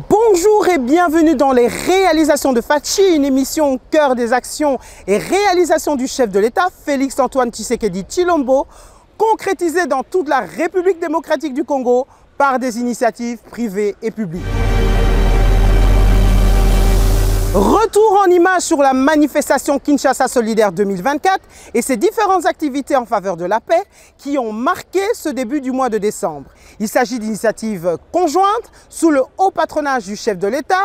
Bonjour et bienvenue dans les réalisations de Fachi, une émission au cœur des actions et réalisations du chef de l'État, Félix-Antoine Tshisekedi Tshilombo, concrétisée dans toute la République démocratique du Congo par des initiatives privées et publiques. Retour en images sur la manifestation Kinshasa Solidaire 2024 et ses différentes activités en faveur de la paix qui ont marqué ce début du mois de décembre. Il s'agit d'initiatives conjointes sous le haut patronage du chef de l'État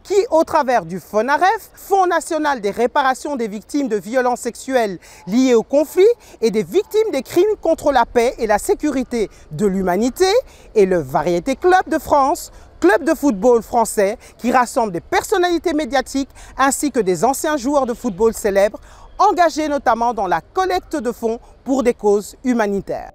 qui, au travers du FONAREF, Fonds national des réparations des victimes de violences sexuelles liées au conflit et des victimes des crimes contre la paix et la sécurité de l'humanité, et le Variété Club de France, club de football français qui rassemble des personnalités médiatiques ainsi que des anciens joueurs de football célèbres engagés notamment dans la collecte de fonds pour des causes humanitaires.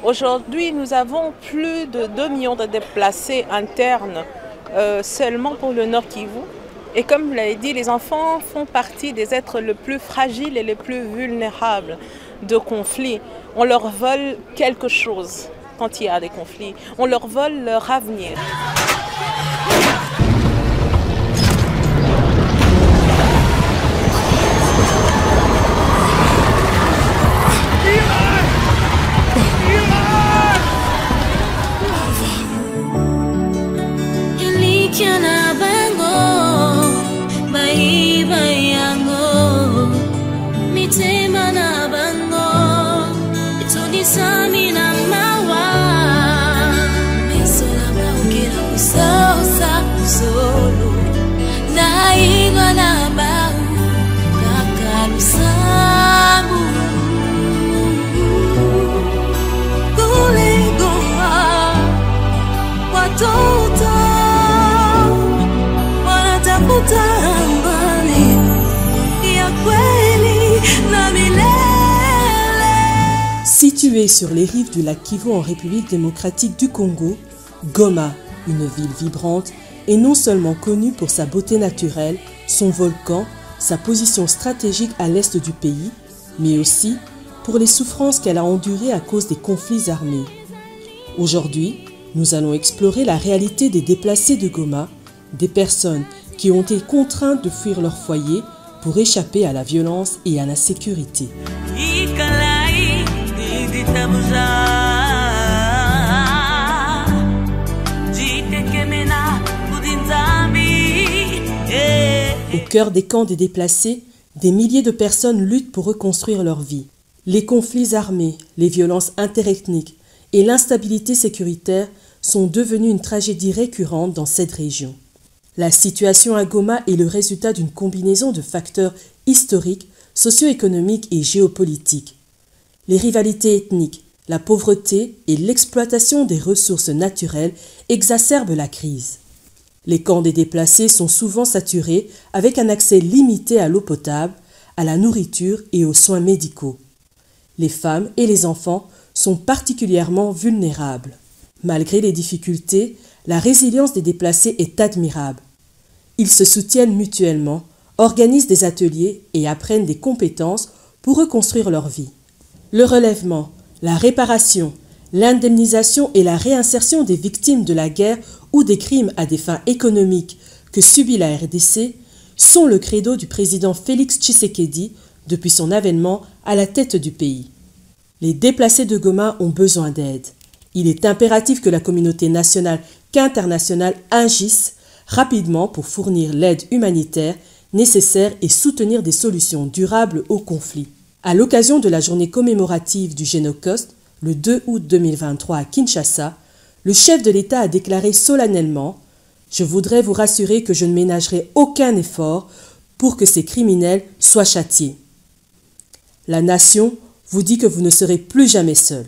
Aujourd'hui, nous avons plus de 2 millions de déplacés internes seulement pour le Nord Kivu. Et comme vous l'avez dit, les enfants font partie des êtres les plus fragiles et les plus vulnérables de conflits. On leur vole quelque chose quand il y a des conflits. On leur vole leur avenir. Située sur les rives du lac Kivu en République démocratique du Congo, Goma, une ville vibrante, est non seulement connue pour sa beauté naturelle, son volcan, sa position stratégique à l'est du pays, mais aussi pour les souffrances qu'elle a endurées à cause des conflits armés. Aujourd'hui, nous allons explorer la réalité des déplacés de Goma, des personnes qui ont été contraintes de fuir leur foyer pour échapper à la violence et à l'insécurité. Au cœur des camps des déplacés, des milliers de personnes luttent pour reconstruire leur vie. Les conflits armés, les violences interethniques et l'instabilité sécuritaire sont devenus une tragédie récurrente dans cette région. La situation à Goma est le résultat d'une combinaison de facteurs historiques, socio-économiques et géopolitiques. Les rivalités ethniques, la pauvreté et l'exploitation des ressources naturelles exacerbent la crise. Les camps des déplacés sont souvent saturés avec un accès limité à l'eau potable, à la nourriture et aux soins médicaux. Les femmes et les enfants sont particulièrement vulnérables. Malgré les difficultés, la résilience des déplacés est admirable. Ils se soutiennent mutuellement, organisent des ateliers et apprennent des compétences pour reconstruire leur vie. Le relèvement, la réparation, l'indemnisation et la réinsertion des victimes de la guerre ou des crimes à des fins économiques que subit la RDC sont le credo du président Félix Tshisekedi depuis son avènement à la tête du pays. Les déplacés de Goma ont besoin d'aide. Il est impératif que la communauté nationale qu'internationale agisse rapidement pour fournir l'aide humanitaire nécessaire et soutenir des solutions durables au conflit. À l'occasion de la journée commémorative du Génocide, le 2 août 2023 à Kinshasa, le chef de l'État a déclaré solennellement « Je voudrais vous rassurer que je ne ménagerai aucun effort pour que ces criminels soient châtiés. La nation vous dit que vous ne serez plus jamais seul.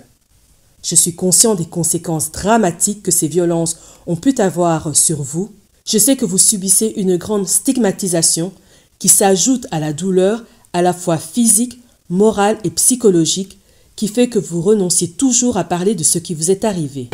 Je suis conscient des conséquences dramatiques que ces violences ont pu avoir sur vous. Je sais que vous subissez une grande stigmatisation qui s'ajoute à la douleur à la fois physique, morale et psychologique qui fait que vous renonciez toujours à parler de ce qui vous est arrivé?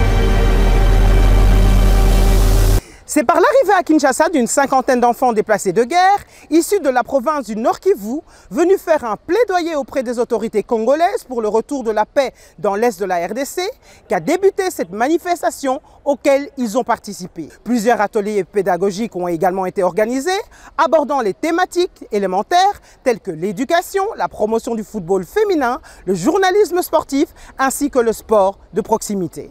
C'est par l'arrivée à Kinshasa d'une cinquantaine d'enfants déplacés de guerre, issus de la province du Nord Kivu, venus faire un plaidoyer auprès des autorités congolaises pour le retour de la paix dans l'est de la RDC, qu'a débuté cette manifestation auquel ils ont participé. Plusieurs ateliers pédagogiques ont également été organisés, abordant les thématiques élémentaires telles que l'éducation, la promotion du football féminin, le journalisme sportif ainsi que le sport de proximité.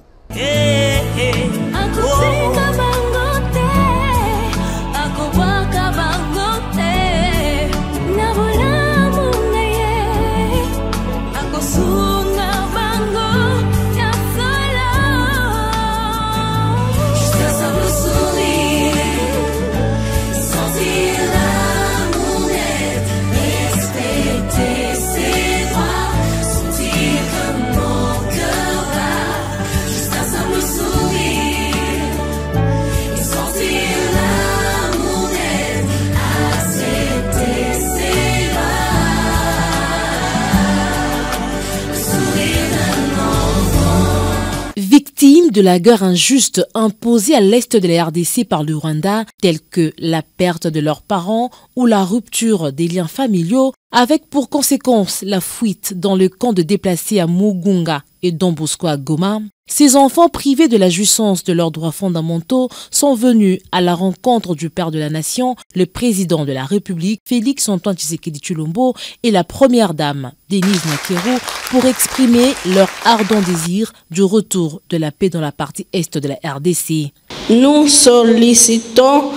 Victimes de la guerre injuste imposée à l'est de la RDC par le Rwanda, telles que la perte de leurs parents ou la rupture des liens familiaux, avec pour conséquence la fuite dans le camp de déplacés à Mugunga et Don Bosco à Goma, ces enfants privés de la jouissance de leurs droits fondamentaux sont venus à la rencontre du père de la nation, le président de la République, Félix Antoine Tshisekedi Tshilombo, et la première dame, Denise Nakero, pour exprimer leur ardent désir du retour de la paix dans la partie est de la RDC. Nous sollicitons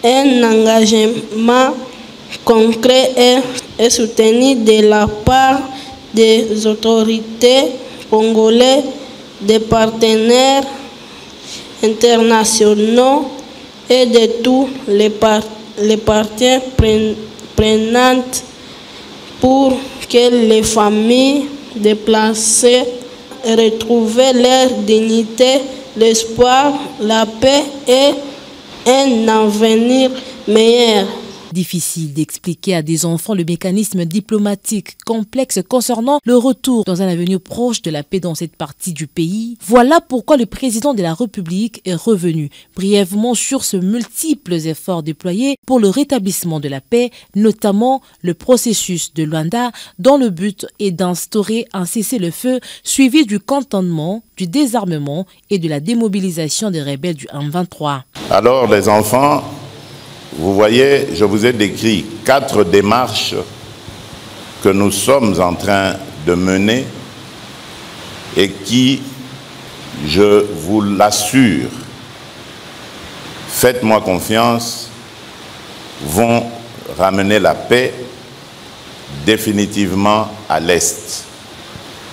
un engagement concret et soutenu de la part des autorités congolaises, des partenaires internationaux et de tous les parties prenantes pour que les familles déplacées retrouvent leur dignité, l'espoir, la paix et un avenir meilleur. Difficile d'expliquer à des enfants le mécanisme diplomatique complexe concernant le retour dans un avenir proche de la paix dans cette partie du pays. Voilà pourquoi le président de la République est revenu brièvement sur ce multiples efforts déployés pour le rétablissement de la paix, notamment le processus de Luanda, dont le but est d'instaurer un cessez-le-feu suivi du cantonnement, du désarmement et de la démobilisation des rebelles du M23. Alors les enfants, vous voyez, je vous ai décrit 4 démarches que nous sommes en train de mener et qui, je vous l'assure, faites-moi confiance, vont ramener la paix définitivement à l'Est.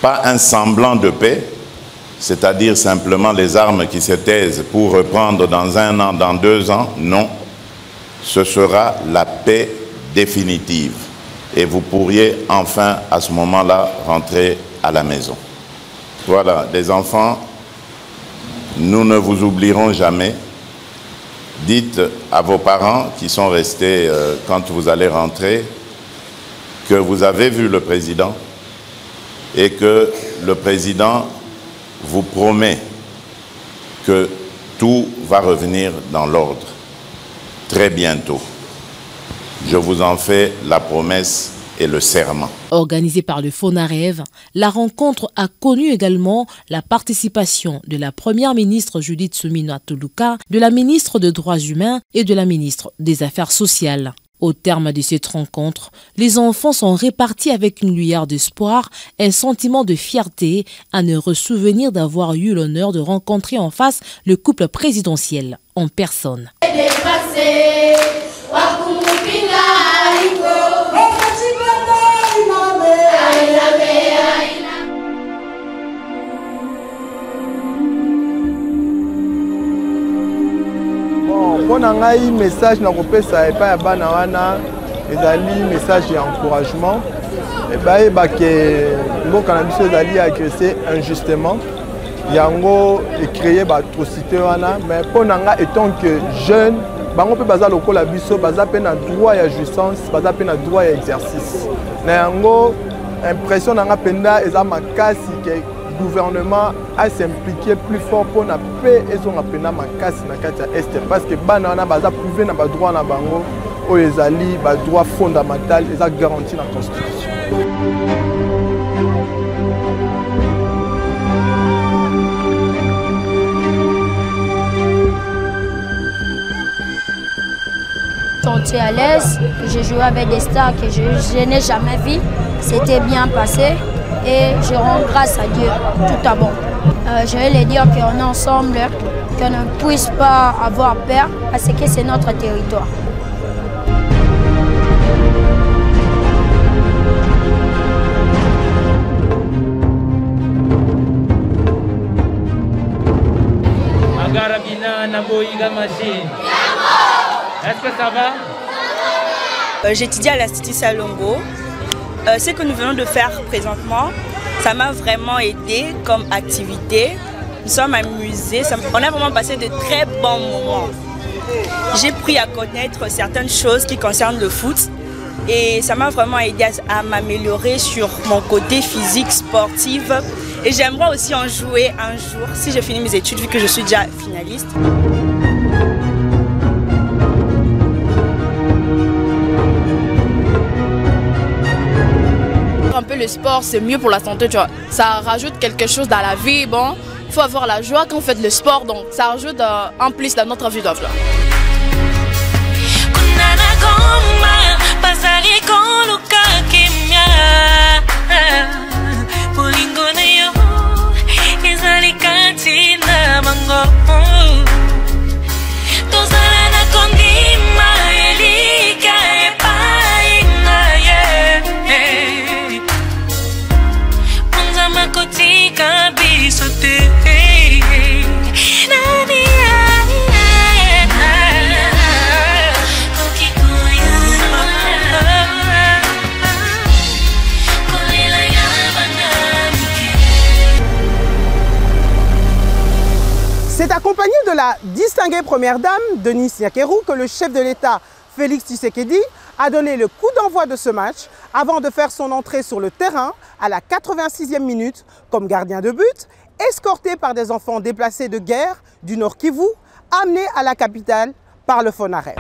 Pas un semblant de paix, c'est-à-dire simplement les armes qui se taisent pour reprendre dans 1 an, dans 2 ans, non. Ce sera la paix définitive. Et vous pourriez enfin, à ce moment-là, rentrer à la maison. Voilà, les enfants, nous ne vous oublierons jamais. Dites à vos parents qui sont restés quand vous allez rentrer que vous avez vu le président et que le président vous promet que tout va revenir dans l'ordre. Très bientôt. Je vous en fais la promesse et le serment. Organisée par le FONAREV, la rencontre a connu également la participation de la première ministre Judith Suminwa Tuluka, de la ministre des Droits humains et de la ministre des Affaires sociales. Au terme de cette rencontre, les enfants sont répartis avec une lueur d'espoir, un sentiment de fierté, un heureux souvenir d'avoir eu l'honneur de rencontrer en face le couple présidentiel en personne. Pour un message na kopesa epa ya bana wana ezali message d'encouragement et ba ke mboka na biso ezali agressé injustement yango et créer ba atrocité wana mais pour nanga étant que jeune bango pe baza lokola biso baza pe na droit ya jouissance baza pe na droit ya exercice na yango Impression nanga penda eza makasi que gouvernement a s'impliqué plus fort pour la paix et son penda makasi na kati ya est parce que bana wana baza privé na ba droit na bango o ezali ba droit fondamental eza garanti na constitution. Senti à l'aise, j'ai joué avec des stars que je n'ai jamais vues. C'était bien passé et je rends grâce à Dieu tout à bon. Je vais leur dire qu'on est ensemble, qu'on ne puisse pas avoir peur parce que c'est notre territoire. Est-ce que ça va? J'étudie à l'Institut Salongo. Ce que nous venons de faire présentement, ça m'a vraiment aidé comme activité. Nous sommes amusés, on a vraiment passé de très bons moments. J'ai appris à connaître certaines choses qui concernent le foot et ça m'a vraiment aidé à m'améliorer sur mon côté physique, sportif. Et j'aimerais aussi en jouer un jour si je finis mes études vu que je suis déjà finaliste. Un peu le sport, c'est mieux pour la santé, tu vois. Ça rajoute quelque chose dans la vie. Bon, il faut avoir la joie quand on fait le sport, donc ça rajoute un plus dans notre vie. C'est accompagné de la distinguée première dame, Denis Nyakeru, que le chef de l'État, Félix Tshisekedi, a donné le coup d'envoi de ce match avant de faire son entrée sur le terrain à la 86e minute comme gardien de but, escorté par des enfants déplacés de guerre du Nord Kivu, amenés à la capitale par le FONAREB.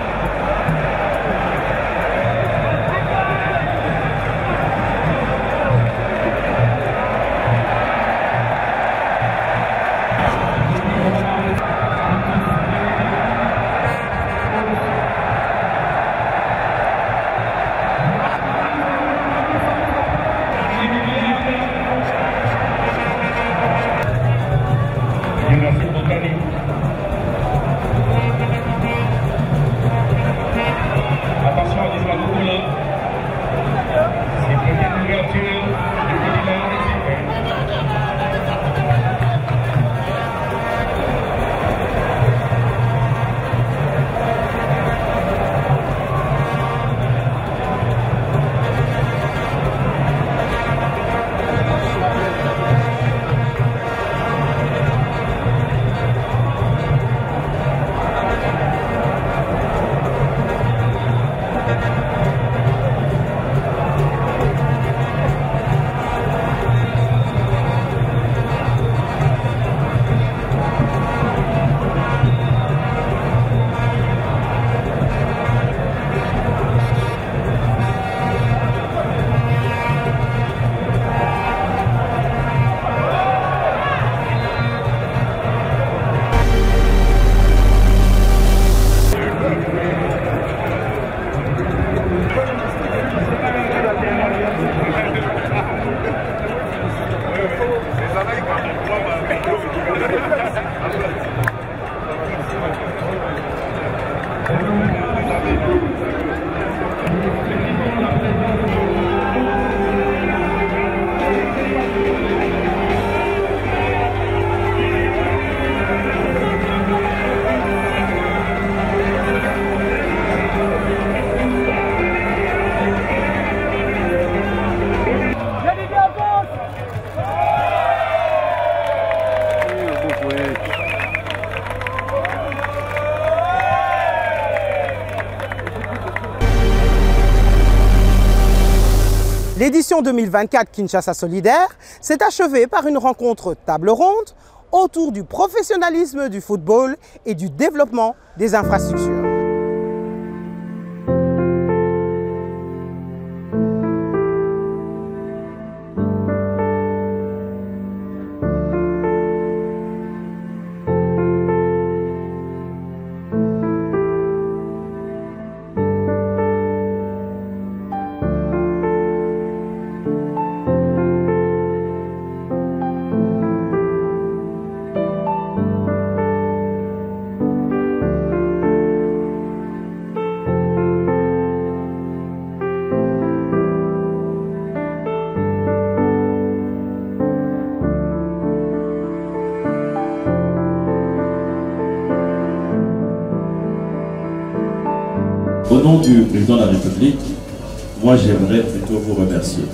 L'édition 2024 Kinshasa Solidaire s'est achevée par une rencontre table ronde autour du professionnalisme du football et du développement des infrastructures. Au nom du président de la République, moi j'aimerais plutôt vous remercier.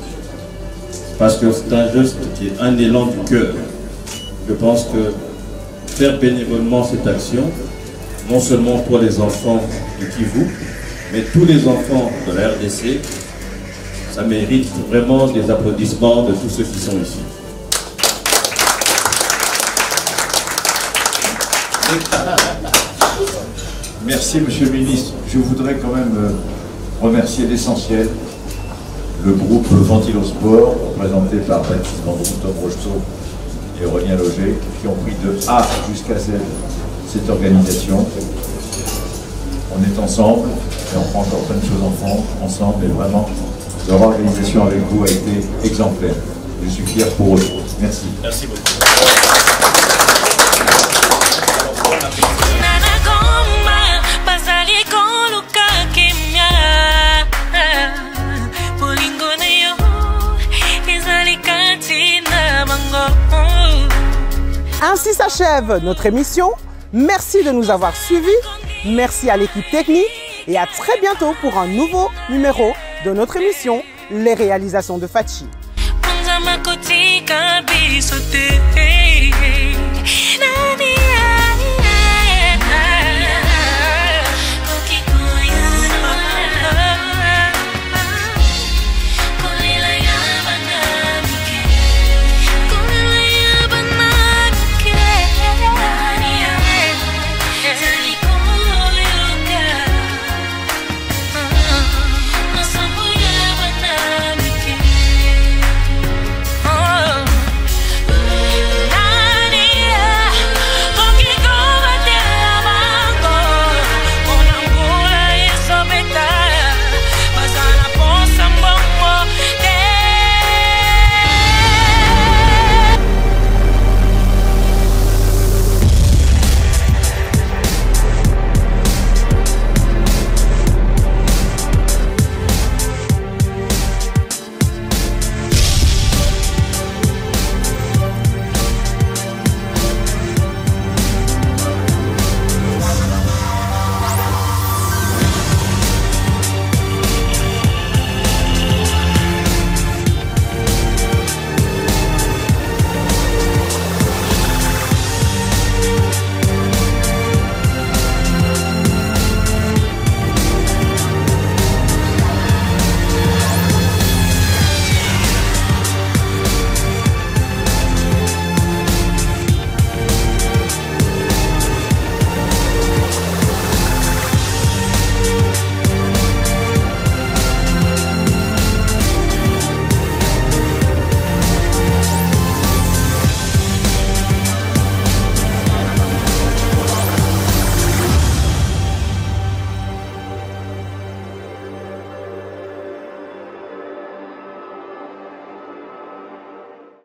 Parce que c'est un geste qui est un élan du cœur. Je pense que faire bénévolement cette action, non seulement pour les enfants de Kivu, mais tous les enfants de la RDC, ça mérite vraiment des applaudissements de tous ceux qui sont ici. Merci, Monsieur le Ministre. Je voudrais quand même remercier l'essentiel, le groupe Ventilosport, représenté par Baptiste Bandron, Tom Rocheteau et Aurélien Loger, qui ont pris de A jusqu'à Z cette organisation. On est ensemble et on prend encore plein de choses ensemble, et vraiment, leur organisation avec vous a été exemplaire. Je suis fier pour eux. Merci. Merci beaucoup. Ainsi s'achève notre émission. Merci de nous avoir suivis. Merci à l'équipe technique et à très bientôt pour un nouveau numéro de notre émission Les réalisations de Fachi.